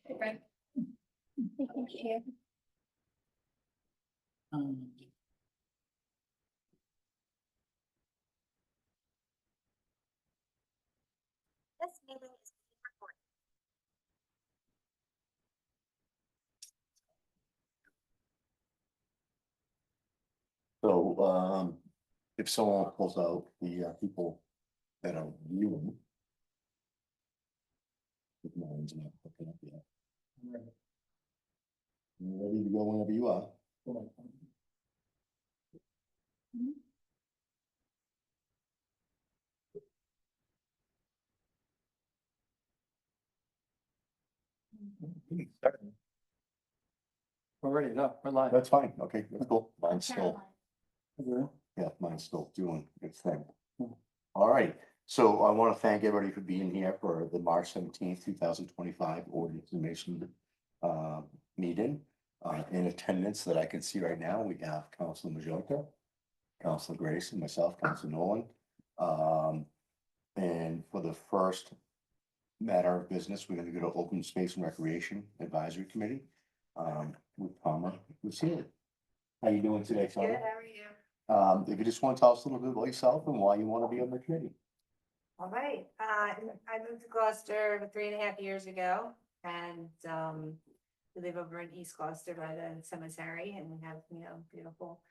Right. Thank you. This meeting is being recorded. So, if someone pulls out the people that are viewing. If mine's not hooking up yet. You're ready to go whenever you are. We're ready to go. We're live. That's fine, okay, that's cool. Mine's still, Caroline. yeah, mine's still doing its thing. Hmm. All right, so I want to thank everybody for being here for the March 17th, 2025 ordinance commission meeting. In attendance that I can see right now, we have Councilor Majota, Councilor Grace, and myself, Councilor Nolan. And for the first matter of business, we're gonna go to Open Space and Recreation Advisory Committee. With Palmer, who's here. How you doing today, Good, Palmer? how are you? If you just want to tell us a little bit about yourself and why you want to be on the committee. All right, I moved to Gloucester 3.5 years ago and, we live over in East Gloucester by the cemetery and we have, beautiful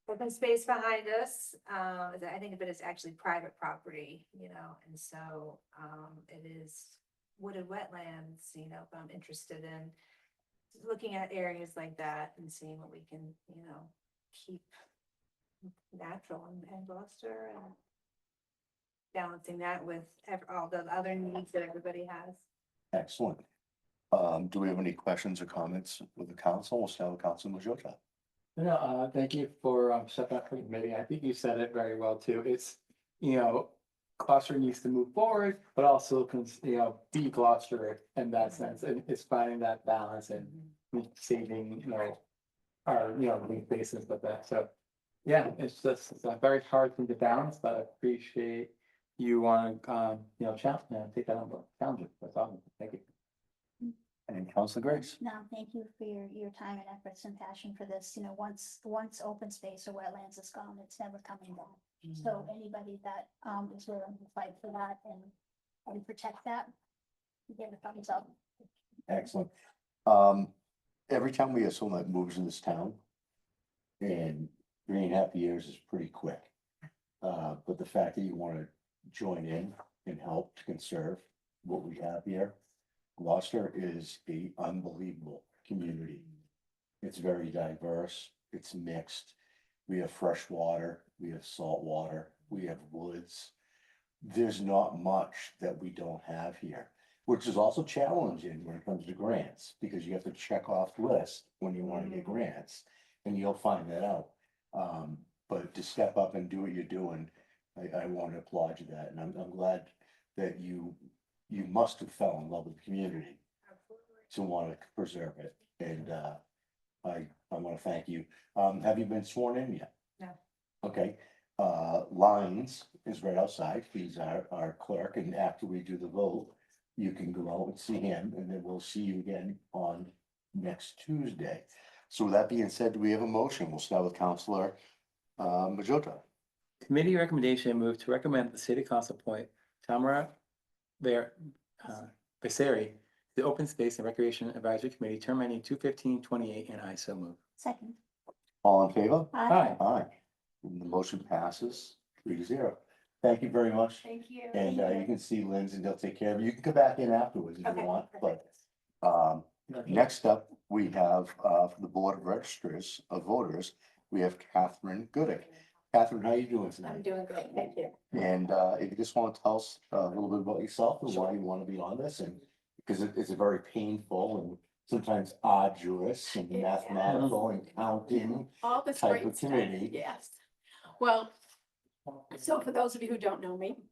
open space behind us. I think of it as actually private property, and so, it is wooded wetlands, but I'm interested in looking at areas like that and seeing what we can, keep natural in Gloucester and balancing that with all the other needs that everybody has. Excellent. Do we have any questions or comments with the council? We'll start with Council Majota. No, thank you for stepping up for the committee. I think you said it very well too. It's, Gloucester needs to move forward, but also be Gloucester in that sense. And it's finding that balance and saving, our, green spaces with that. So, yeah, it's a very hard thing to balance, but I appreciate you want to, take that on board. Challenge it. That's awesome. Thank you. And Councilor Grace. No, thank you for your time and efforts and passion for this. Once open space or wetlands is gone, it's never coming back. So anybody that is willing to fight for that and protect that, give a thumbs up. Excellent. Every time we have someone that moves in this town, and 3.5 years is pretty quick. But the fact that you want to join in and help to conserve what we have here, Gloucester is a unbelievable community. It's very diverse, it's mixed. We have fresh water, we have salt water, we have woods. There's not much that we don't have here, which is also challenging when it comes to grants, because you have to check off lists when you want to get grants, and you'll find that out. But to step up and do what you're doing, I want to applaud you that, and I'm glad that you must have fell in love with the community to want to preserve it, and I want to thank you. Have you been sworn in yet? No. Okay, Lyons is right outside, he's our clerk, and after we do the vote, you can go out and see him, and then we'll see you again on next Tuesday. So with that being said, do we have a motion? We'll start with Councilor Majota. Committee recommendation move to recommend the city council appoint Tamara Becerri, the Open Space and Recreation Advisory Committee, term ending 2/15/28, and I so move. Second. All in favor? Aye. Aye. And the motion passes 3-0. Thank you very much. Thank you. And you can see Lindsay, and they'll take care of you. You can come back in afterwards if you Okay, want, but perfect. next up, we have for the Board of Registers of Voters, we have Catherine Gooding. Catherine, how are you doing I'm tonight? doing great, thank you. And if you just want to tell us a little bit about yourself and why you want to be on this, and because it's a very painful and sometimes arduous and Yeah. mathematical and counting All this type great of stuff, committee. yes. Well, so for those of you who don't know me,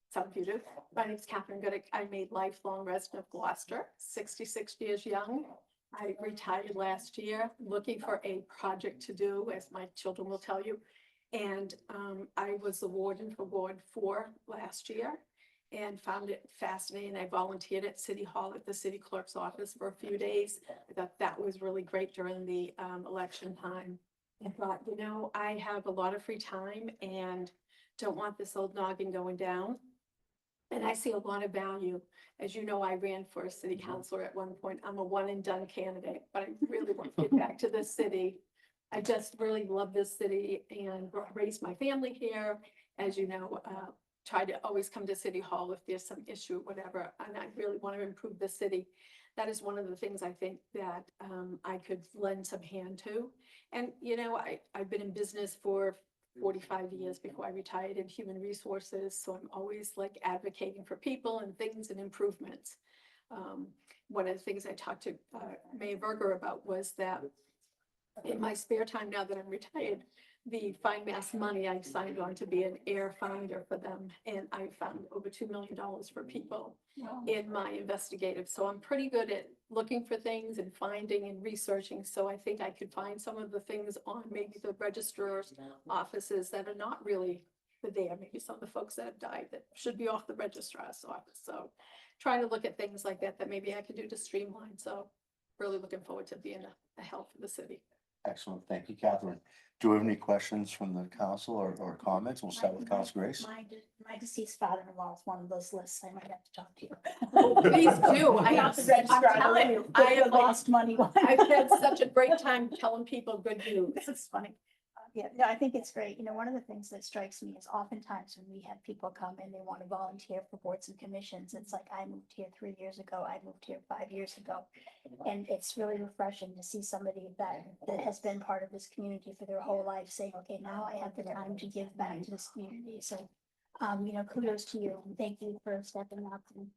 some of you do, my name's Catherine Gooding. I'm a lifelong resident of Gloucester, 66 years young. I retired last year, looking for a project to do, as my children will tell you. And I was the warden for Ward 4 last year. and found it fascinating. I volunteered at City Hall at the city clerk's office for a few days. I thought that was really great during the election time. I thought, you know, I have a lot of free time and don't want this old noggin going down. And I see a lot of value. As you know, I ran for city councilor at one point. I'm a one and done candidate, but I really want to get back to this city. I just really love this city and raised my family here. As you know, try to always come to City Hall if there's some issue, whatever, and I really want to improve the city. That is one of the things I think that I could lend some hand to. And, you know, I've been in business for 45 years before I retired in human resources, so I'm always like advocating for people and things and improvements. One of the things I talked to Mayor Berger about was that in my spare time, now that I'm retired, the Find Mass money, I signed on to be an air finder for them, and I found over $2 million for people in my investigative. So I'm pretty good at looking for things and finding and researching. So I think I could find some of the things on maybe the registrar's offices that are not really there. Maybe some of the folks that have died that should be off the registrar's office. So trying to look at things like that, that maybe I could do to streamline. So really looking forward to being a help for the city. Excellent. Thank you, Catherine. Do we have any questions from the council or comments? We'll start with Council Grace. My deceased father-in-law is one of those lists. I might have to talk to you. Oh, please do. Not the I'm registrar, telling you, the I have lost money one. I've had such a great time telling people good news. This is funny. Yeah, no, I think it's great. You know, one of the things that strikes me is oftentimes when we have people come and they want to volunteer for boards and commissions, it's like, I moved here 3 years ago, I moved here 5 years ago. And it's really refreshing to see somebody that has been part of this community for their whole life saying, okay, now I have the time to give back to this community. So, you know, kudos to you and thank you for stepping up and,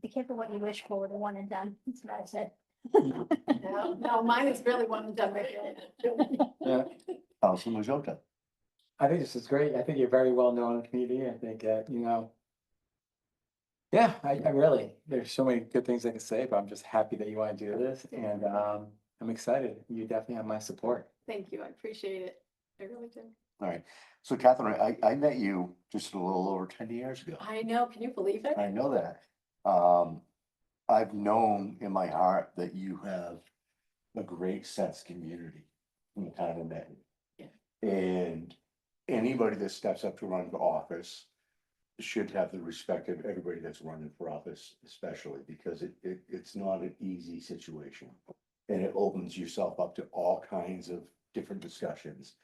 be careful what you wish for with a one and done. That's what I said. No, mine is really one and done. Yeah, Council Majota. I think this is great. I think you're very well known in the community. I think, you know. Yeah, I really, there's so many good things I can say, but I'm just happy that you want to do this and, I'm excited. You definitely have my support. Thank you. I appreciate it. I really do. All right. So Catherine, I met you just a little over 10 years ago. I know. Can you believe it? I know that. I've known in my heart that you have a great sense of community from the time I met you. Yeah. And anybody that steps up to run for office should have the respect of everybody that's running for office, especially because it's not an easy situation. And it opens yourself up to all kinds of different discussions.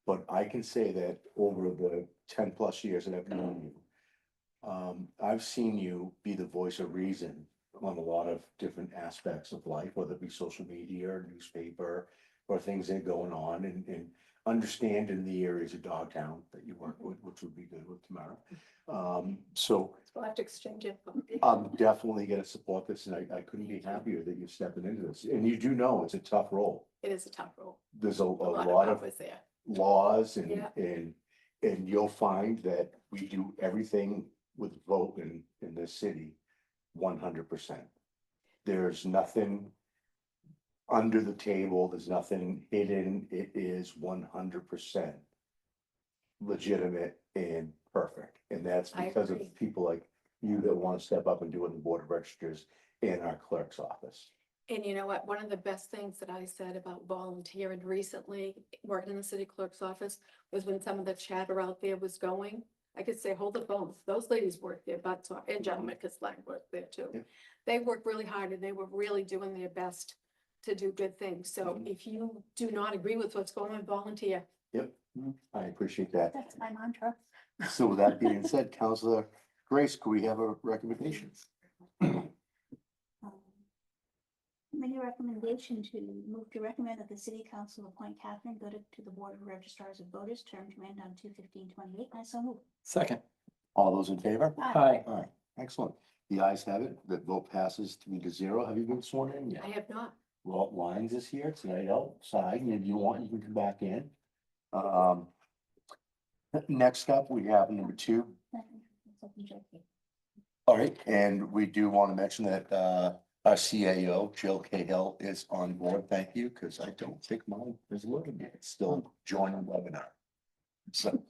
But I can say that over the 10+ years that I've known you, I've seen you be the voice of reason on a lot of different aspects of life, whether it be social media or newspaper or things that are going on and understanding the areas of Dogtown that you work with, which would be good with Tamara. So We'll have to exchange info. I'm definitely gonna support this and I couldn't be happier that you're stepping into this. And you do know it's a tough role. It is a tough role. There's a A lot of hours there. laws Yeah. and you'll find that we do everything with vote in this city 100%. There's nothing under the table, there's nothing hidden, it is 100% legitimate and perfect. And that's I because of agree. people like you that want to step up and do it in the Board of Registers in our clerk's office. And you know what? One of the best things that I said about volunteering recently, working in the city clerk's office, was when some of the chatter out there was going, I could say, hold the phone. Those ladies work their butts off, and gentlemen, because Lang worked there too. Yeah. They work really hard and they were really doing their best to do good things. So if you do not agree with what's going on, volunteer. Yep, I appreciate that. That's my mantra. So with that being said, Councilor Grace, could we have a recommendation? Make a recommendation to move to recommend that the city council appoint Catherine Goodett to the board of registrars of voters, term to end on 2/15/28. I so move. Second, All those in favor? hi. All right, excellent. The ayes have it. The vote passes 3-0. Have you been sworn in yet? I have not. Well, Lyons is here tonight outside, and if you want, you can come back in. Next up, we have number 2. All right, and we do want to mention that our CAO, Jill Cahill, is on board. Thank you, because I don't think mine is loaded yet. It's still joining webinar. So,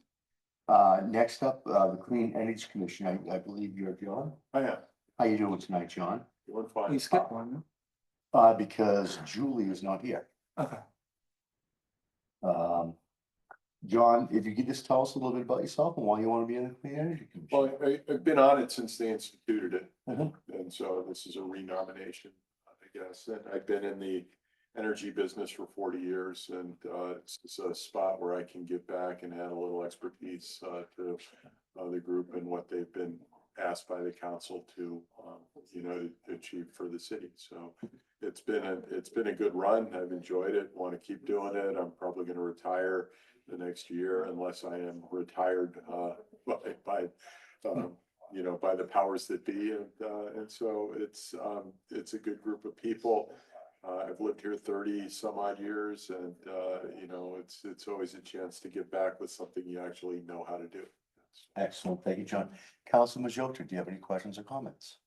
Next up, the Clean Energy Commission, I believe you're John. I am, How you doing tonight, John? doing You fine. skipped one, Because Julie is not here. no? Okay. John, if you could just tell us a little bit about yourself and why you want to be in the Clean Energy Commission. Well, I've been on it since they instituted it, Mhm. and so this is a renomination, I guess. And I've been in the energy business for 40 years, and it's a spot where I can give back and add a little expertise to the group and what they've been asked by the council to, achieve for the city. So it's been a good run. I've enjoyed it, want to keep doing it. I'm probably going to retire the next year unless I am retired by the powers that be. And so it's a good group of people. I've lived here 30 some odd years, and it's always a chance to give back with something you actually know how to do. Excellent, thank you, John. Council Majota, do you have any questions or comments?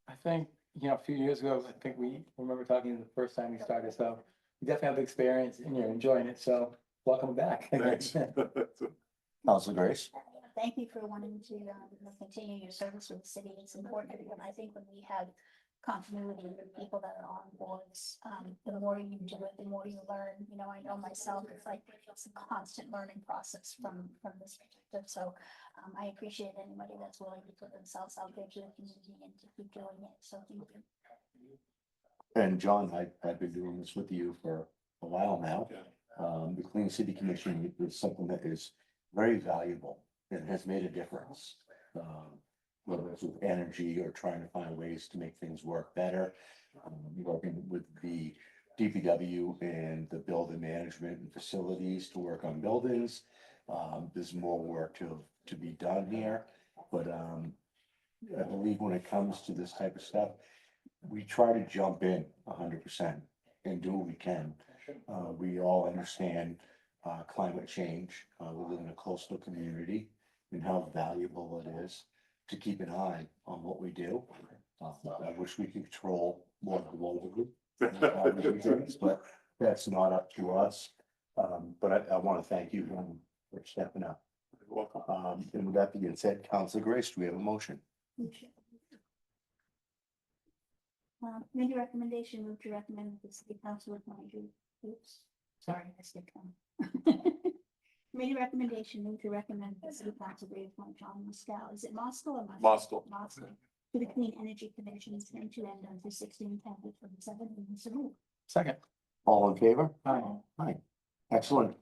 I think, a few years ago, I think we remember talking the first time we started, so you definitely have the experience and you're enjoying it, so welcome back. Thanks. Council Grace? Thank you for wanting to continue your service with the city. It's important, and I think when we have continuity with people that are on boards, the more you do it, the more you learn. I know myself, it's a constant learning process from this perspective. So I appreciate anybody that's willing to put themselves out there to the community and to keep doing it. So thank you. And John, I've been doing this with you for a while now. Yeah. The Clean City Commission is something that is very valuable and has made a difference. Whether it's with energy or trying to find ways to make things work better. Working with the DPW and the building management and facilities to work on buildings. There's more work to be done here, but I believe when it comes to this type of stuff, we try to jump in 100% and do what we can. We all understand climate change. We live in a coastal community and how valuable it is to keep an eye on what we do. I wish we could control more globally, but that's not up to us. But I want to thank you for stepping up. You're welcome. And with that being said, Councilor Grace, do we have a motion? Committee recommendation, move to recommend that the city council appoint oops, sorry, I skipped one. Committee recommendation, move to recommend that the city council reappoint John Moscal. Is it Moscal or Moscal? Moscal. Moscal. To the Clean Energy Commission, and to end on 16/10/27. So moved. Second. All in favor? Aye. Aye. Excellent.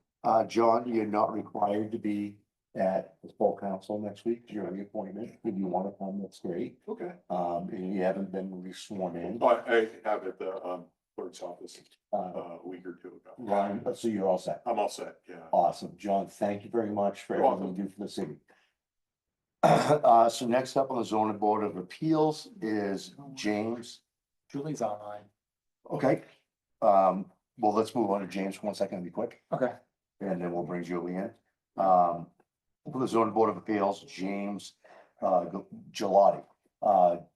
John, you're not required to be at the full council next week. You're on the appointment. If you want to come, that's great. Okay. And you haven't been re-sworn in. Oh, I have at the clerk's office Uh, a week or two ago. Ryan, so you're all set. I'm all set, yeah. Awesome. John, thank you very much for You're everything you do for the city. So next up on the zoning board of appeals is James. Julie's online. Okay. Well, let's move on to James for 1 second, be quick, Okay. and then we'll bring Julie in. For the zoning board of appeals, James Gelati.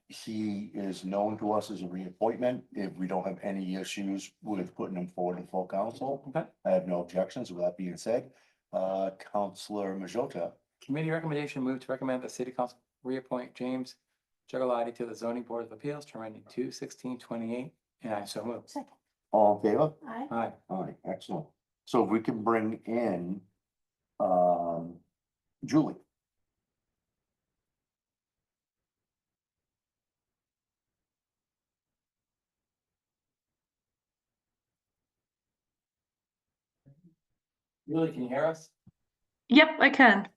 He is known to us as a reappointment. If we don't have any issues with putting him forward to full council, Okay. I have no objections. With that being said, Councilor Majota. Committee recommendation, move to recommend the city council reappoint James Juggalotti to the zoning board of appeals, term ending 2/16/28, and I so move. Second. All in favor? Aye. Aye. All right, excellent. So if we can bring in Julie. Julie, can you hear us? Yep, I can.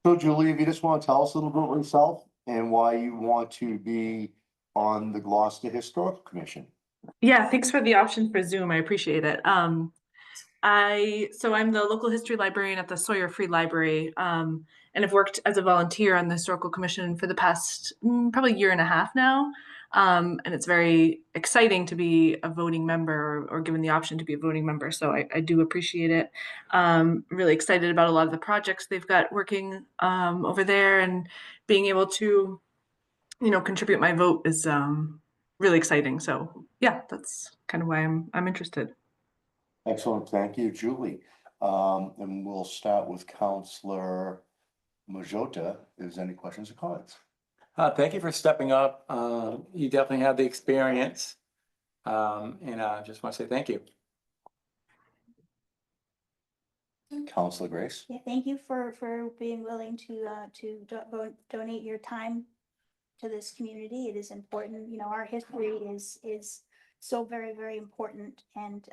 So Julie, if you just want to tell us a little bit about yourself and why you want to be on the Gloucester Historical Commission. Yeah, thanks for the option for Zoom. I appreciate it. I'm the local history librarian at the Sawyer Free Library, and I've worked as a volunteer on the Historical Commission for the past probably year and a half now. And it's very exciting to be a voting member or given the option to be a voting member. So I do appreciate it. Really excited about a lot of the projects they've got working over there, and being able to, contribute my vote is really exciting. So yeah, that's kind of why I'm interested. Excellent, thank you, Julie. And we'll start with Counselor Majota. Is there any questions or comments? Thank you for stepping up. You definitely have the experience. And I just want to say thank you. Counselor Grace? Yeah, thank you for being willing to donate your time to this community. It is important, you know, our history is so very, very important, and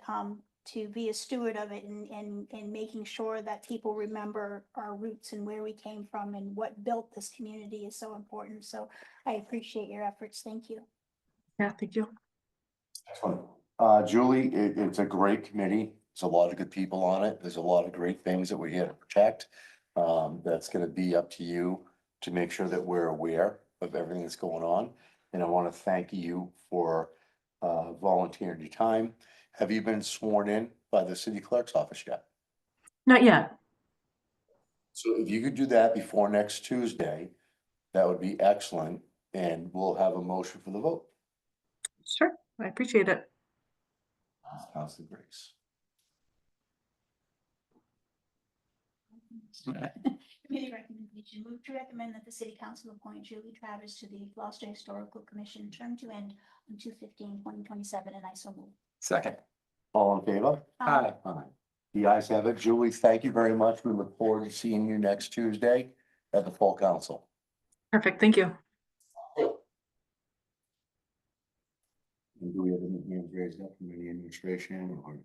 to be a steward of it and making sure that people remember our roots and where we came from and what built this community is so important. So I appreciate your efforts. Thank you. Yeah, thank you. Excellent. Julie, it's a great committee. There's a lot of good people on it. There's a lot of great things that we're here to protect. That's gonna be up to you to make sure that we're aware of everything that's going on. And I want to thank you for volunteering your time. Have you been sworn in by the city clerk's office yet? Not yet. So if you could do that before next Tuesday, that would be excellent, and we'll have a motion for the vote. Sure, I appreciate it. Counselor Grace. Committee recommendation, move to recommend that the city council appoint Julie Travis to the Gloucester Historical Commission, term to end on 2/15/2027, and I so move. Second. All in favor? Aye. Aye. The ayes have it. Julie, thank you very much. We look forward to seeing you next Tuesday at the full council. Perfect, thank you. And do we have any hands raised up from any administration or?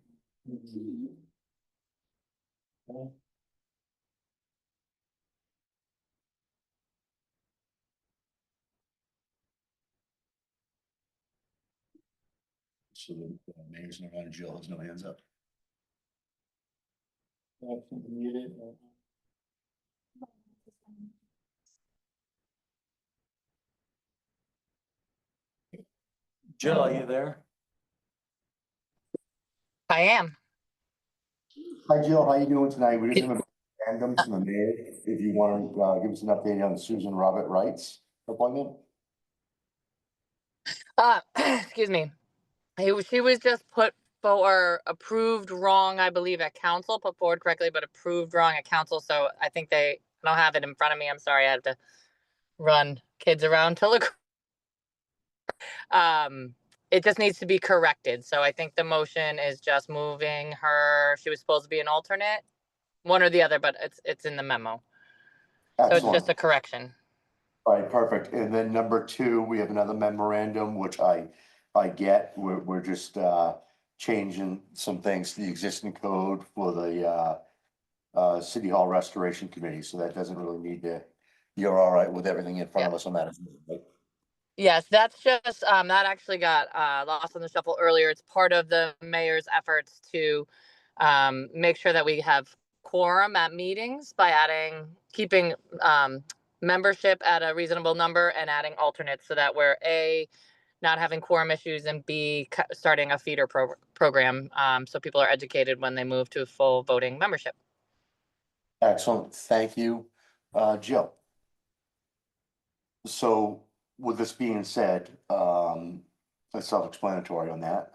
So the mayor's not on, Jill has no hands up. Jill, are you there? I am. Hi Jill, how you doing tonight? We just have a random from the mayor. If you want to give us an update on Susan Robert Wright's appointment. Excuse me. She was just put for approved wrong, I believe, at council, put forward correctly, but approved wrong at council. So I think I don't have it in front of me. I'm sorry. I have to run kids around to look. It just needs to be corrected. So I think the motion is just moving her. She was supposed to be an alternate, one or the other, but it's in the memo. So it's just a correction. All right, perfect. And then number two, we have another memorandum, which I get. We're just changing some things to the existing code for the City Hall Restoration Committee. So that doesn't really need to, you're all right with everything in front of us on that, right? Yes, that's just that actually got lost in the shuffle earlier. It's part of the mayor's efforts to make sure that we have quorum at meetings by keeping membership at a reasonable number and adding alternates so that we're A, not having quorum issues, and B, starting a feeder program so people are educated when they move to full voting membership. Excellent, thank you. Jill. So with this being said, it's self-explanatory on that.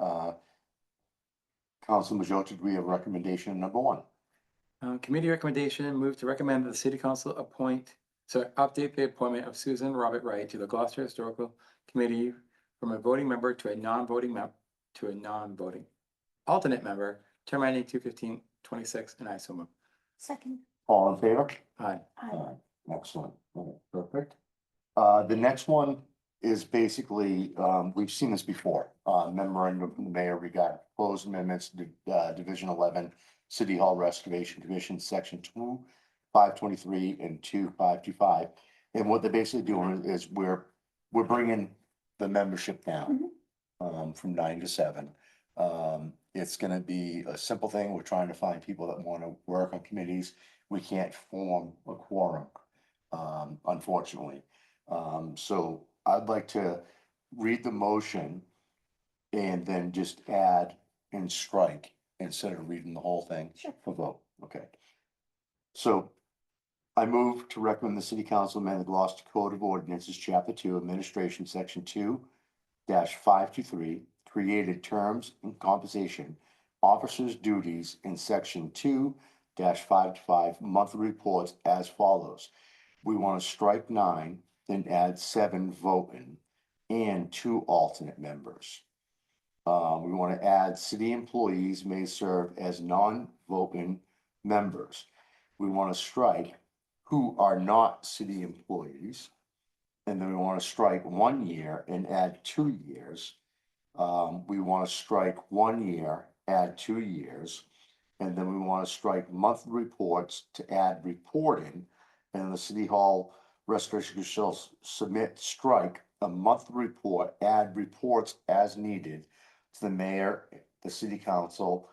Council Majota, do we have recommendation number one? Committee recommendation, move to recommend that the city council update the appointment of Susan Robert Wright to the Gloucester Historical Committee from a voting member to a non-voting alternate member, term ending 2/15/26, and I so move. Second. All in favor? Aye. Aye. Excellent, okay, perfect. The next one is basically, we've seen this before, memorandum from the mayor regarding proposed amendments to Division 11, City Hall Restoration Commission, Section 2/523 and 2/525. And what they're basically doing is we're bringing the membership down from 9 to 7. It's gonna be a simple thing. We're trying to find people that want to work on committees. We can't form a quorum, unfortunately. So I'd like to read the motion and then just add and strike instead of reading the whole thing for vote. Okay. So I move to recommend the city council amend the Gloucester Code of Ordinances, Chapter 2, Administration, Section 2-523, created terms and compensation, officers' duties in Section 5 monthly reports as follows. We want to strike 9 and add 7 voting and 2 alternate members. We want to add city employees may serve as non-voting members. We want to strike who are not city employees. And then we want to strike 1 year and add 2 years. We want to strike 1 year, add 2 years. And then we want to strike monthly reports to add reporting. And the City Hall Restoration shall strike a monthly report, add reports as needed to the mayor, the city council,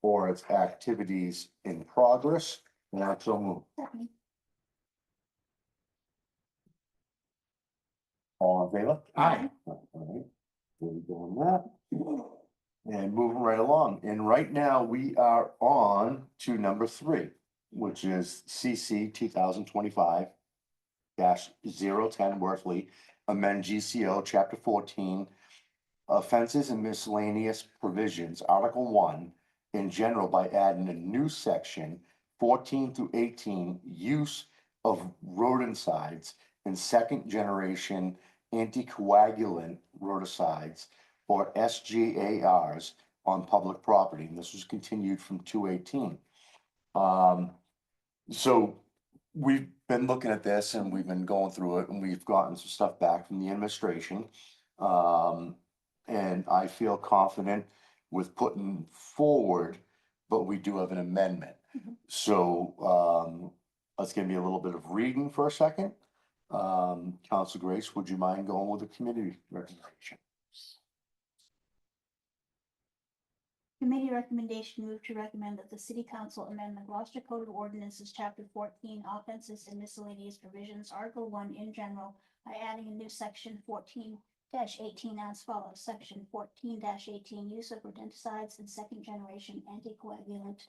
or its activities in progress. And I so move. Second. All in favor? Aye. All right, we're doing that. And moving right along, and right now we are on to number 3, which is CC 2025-010 Worthley, amend GCO Chapter 14, offenses and miscellaneous provisions, Article 1, in general by adding a new section 14 through 18, use of rodenticides and second generation anticoagulant rodenticides or SGARs on public property. And this was continued from 218. So we've been looking at this and we've been going through it and we've gotten some stuff back from the administration. And I feel confident with putting forward, but we do have an amendment. So let's give me a little bit of reading for a second. Council Grace, would you mind going with the committee recommendation? Committee recommendation move to recommend that the city council amend the Gloucester Code of Ordinances, chapter 14, offenses and miscellaneous provisions, article 1 in general, by adding a new section 14-18 as follows. Section 14-18, use of rodenticides and second generation anticoagulant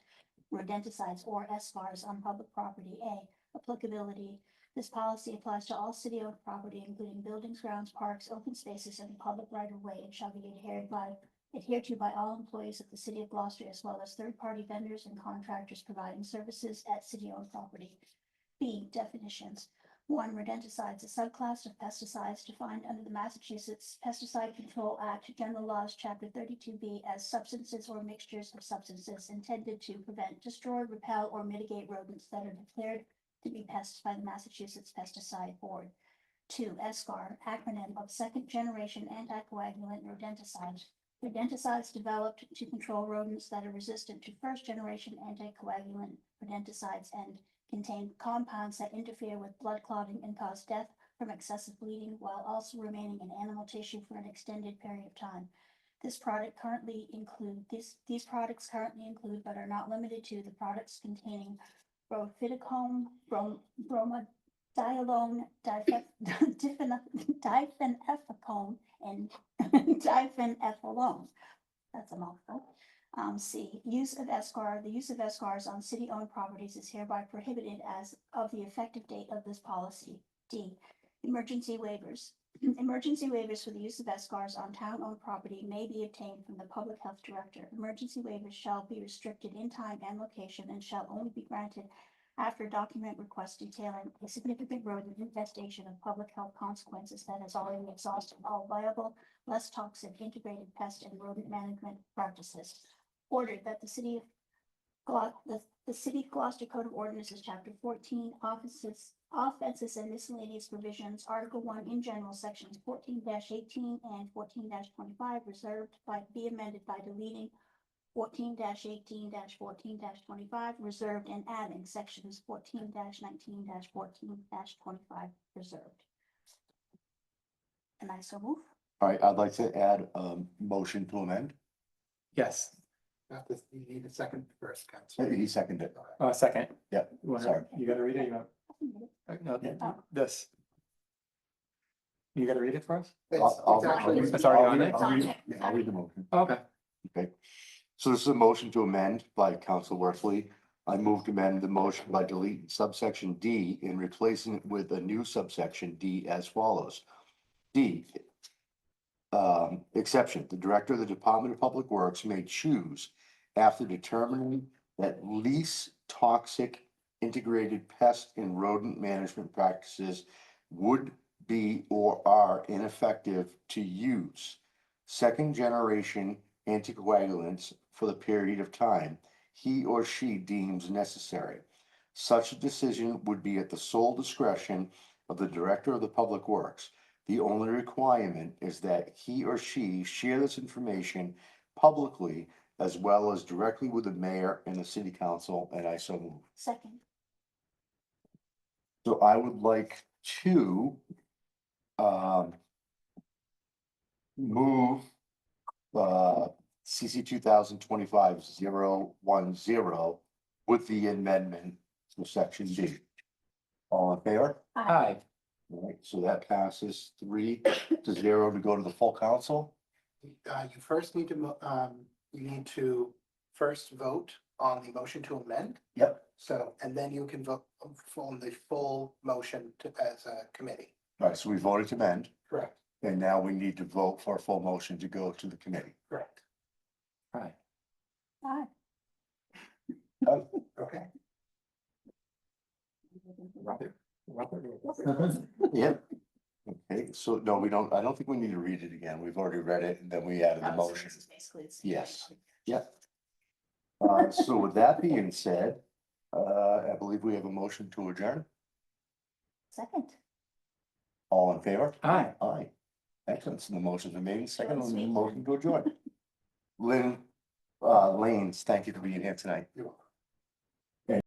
rodenticides or SGARs on public property. A, applicability. This policy applies to all city-owned property, including buildings, grounds, parks, open spaces, and public right-of-way, and shall be adhered to by all employees of the city of Gloucester, as well as third-party vendors and contractors providing services at city-owned property. B, definitions. 1, rodenticides, a subclass of pesticides defined under the Massachusetts Pesticide Control Act, General Laws, Chapter 32B, as substances or mixtures of substances intended to prevent, destroy, repel, or mitigate rodents that are declared to be pests by the Massachusetts Pesticide Board. 2, SGAR, acronym of Second Generation Anticoagulant Rodenticides. Rodenticides developed to control rodents that are resistant to first generation anticoagulant rodenticides and contain compounds that interfere with blood clotting and cause death from excessive bleeding while also remaining in animal tissue for an extended period of time. These products currently include, but are not limited to, the products containing bromidicone, bromadiolone, diphenethicone, and diphenethalone. That's a mouthful. C, use of SGAR. The use of SGARs on city-owned properties is hereby prohibited as of the effective date of this policy. D, emergency waivers. Emergency waivers for the use of SGARs on town-owned property may be obtained from the public health director. Emergency waivers shall be restricted in time and location and shall only be granted after a document request detailing a significant rodent infestation of public health consequences that has already exhausted all viable, less toxic integrated pest and rodent management practices. Ordered that the city Gloucester Code of Ordinances, Chapter 14, offenses and miscellaneous provisions, Article 1 in general, sections 14-18 and 14-25 reserved be amended by deleting 14-18, 14-25 reserved and adding sections 14-19, 14-25 reserved. And I so move. All right, I'd like to add a motion to amend. Yes. You need a second first, Council. He seconded it. Second. Yeah, Sorry. You gotta read it, you know, no, this. You gotta read it for us? It's already on it? I'll read the motion. Okay. Okay. So this is a motion to amend by Council Worthley. I move to amend the motion by deleting subsection D and replacing it with a new subsection D as follows. D, exception, the director of the Department of Public Works may choose, after determining that least toxic integrated pest and rodent management practices would be or are ineffective to use second generation anticoagulants for the period of time he or she deems necessary. Such a decision would be at the sole discretion of the Director of the Public Works. The only requirement is that he or she share this information publicly as well as directly with the mayor and the city council, and I so move. Second, So I would like to move CC 2025-010 with the amendment to section D. All in favor? Aye. All right, so that passes 3-0 to go to the full council. You first need to, you need to first vote on the motion to amend. Yep. So, and then you can vote on the full motion to, as a committee. All right, so we voted to amend, Correct. and now we need to vote for a full motion to go to the committee. Correct. Aye. aye. Okay. Robert. Yep. Okay, so no, we don't, I don't think we need to read it again. We've already read it and then we added the motion. Basically, it's the same. Yes, yep. So with that being said, I believe we have a motion to adjourn. Second. All in favor? Aye. Aye. Excellent. So the motion's been made. Second Short and sweet. motion to adjourn. Lanes, thank you for being here tonight. You're welcome.